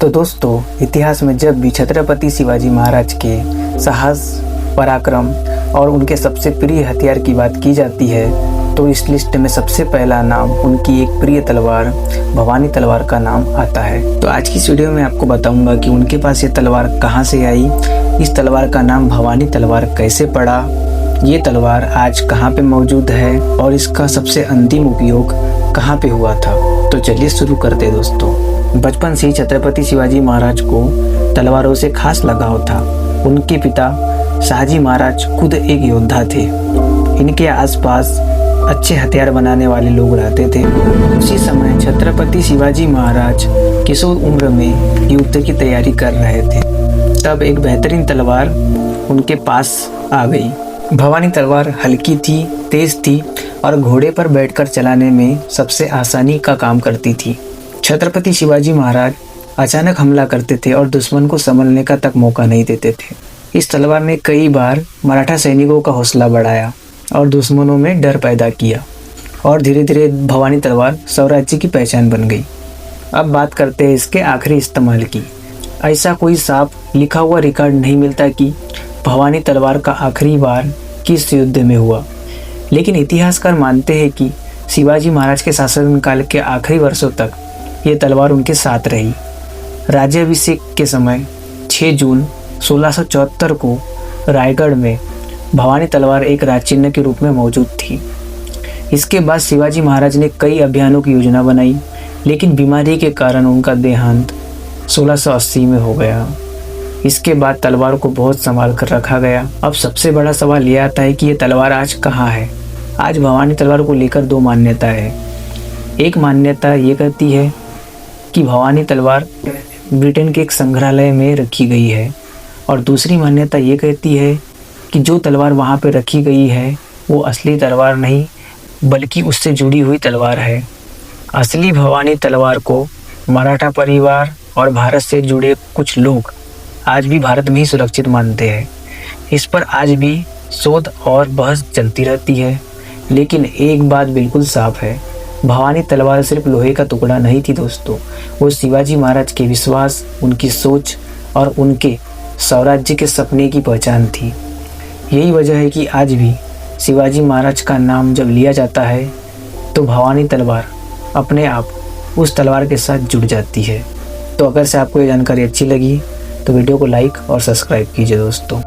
तो दोस्तों, इतिहास में जब भी छत्रपति शिवाजी महाराज के साहस, पराक्रम और उनके सबसे प्रिय हथियार की बात की जाती है तो इस लिस्ट में सबसे पहला नाम उनकी एक प्रिय तलवार भवानी तलवार का नाम आता है। तो आज की इस वीडियो में आपको बताऊंगा कि उनके पास ये तलवार कहाँ से आई, इस तलवार का नाम भवानी तलवार कैसे पड़ा, ये तलवार आज कहाँ पे मौजूद है और इसका सबसे अंतिम उपयोग कहाँ पे हुआ था। तो चलिए शुरू करते हैं दोस्तों। बचपन से ही छत्रपति शिवाजी महाराज को तलवारों से खास लगाव था। उनके पिता शाहजी महाराज खुद एक योद्धा थे। इनके आसपास अच्छे हथियार बनाने वाले लोग रहते थे। उसी समय छत्रपति शिवाजी महाराज किशोर उम्र में युद्ध की तैयारी कर रहे थे। तब एक बेहतरीन तलवार उनके पास आ गई। भवानी तलवार हल्की थी, तेज थी और घोड़े पर बैठकर चलाने में सबसे आसानी का काम करती थी। छत्रपति शिवाजी महाराज अचानक हमला करते थे और दुश्मन को संभलने का तक मौका नहीं देते थे। इस तलवार ने कई बार मराठा सैनिकों का हौसला बढ़ाया और दुश्मनों में डर पैदा किया और धीरे धीरे भवानी तलवार स्वराज्य की पहचान बन गई। अब बात करते हैं इसके आखिरी इस्तेमाल की। ऐसा कोई साफ लिखा हुआ रिकॉर्ड नहीं मिलता कि भवानी तलवार का आखिरी बार किस युद्ध में हुआ, लेकिन इतिहासकार मानते हैं कि शिवाजी महाराज के शासनकाल के आखिरी वर्षों तक ये तलवार उनके साथ रही। राज्याभिषेक के समय 6 जून 1674 को रायगढ़ में भवानी तलवार एक राजचिन्ह के रूप में मौजूद थी। इसके बाद शिवाजी महाराज ने कई अभियानों की योजना बनाई, लेकिन बीमारी के कारण उनका देहांत 1680 में हो गया। इसके बाद तलवार को बहुत संभाल कर रखा गया। अब सबसे बड़ा सवाल यह आता है कि ये तलवार आज कहाँ है। आज भवानी तलवार को लेकर 2 मान्यताएं हैं। एक मान्यता ये कहती है कि भवानी तलवार ब्रिटेन के एक संग्रहालय में रखी गई है और दूसरी मान्यता ये कहती है कि जो तलवार वहाँ पे रखी गई है वो असली तलवार नहीं बल्कि उससे जुड़ी हुई तलवार है। असली भवानी तलवार को मराठा परिवार और भारत से जुड़े कुछ लोग आज भी भारत में ही सुरक्षित मानते हैं। इस पर आज भी शोध और बहस चलती रहती है, लेकिन एक बात बिल्कुल साफ है, भवानी तलवार सिर्फ लोहे का टुकड़ा नहीं थी दोस्तों। वो शिवाजी महाराज के विश्वास, उनकी सोच और उनके स्वराज्य के सपने की पहचान थी। यही वजह है कि आज भी शिवाजी महाराज का नाम जब लिया जाता है तो भवानी तलवार अपने आप उस तलवार के साथ जुड़ जाती है। तो अगर से आपको ये जानकारी अच्छी लगी तो वीडियो को लाइक और सब्सक्राइब कीजिए दोस्तों।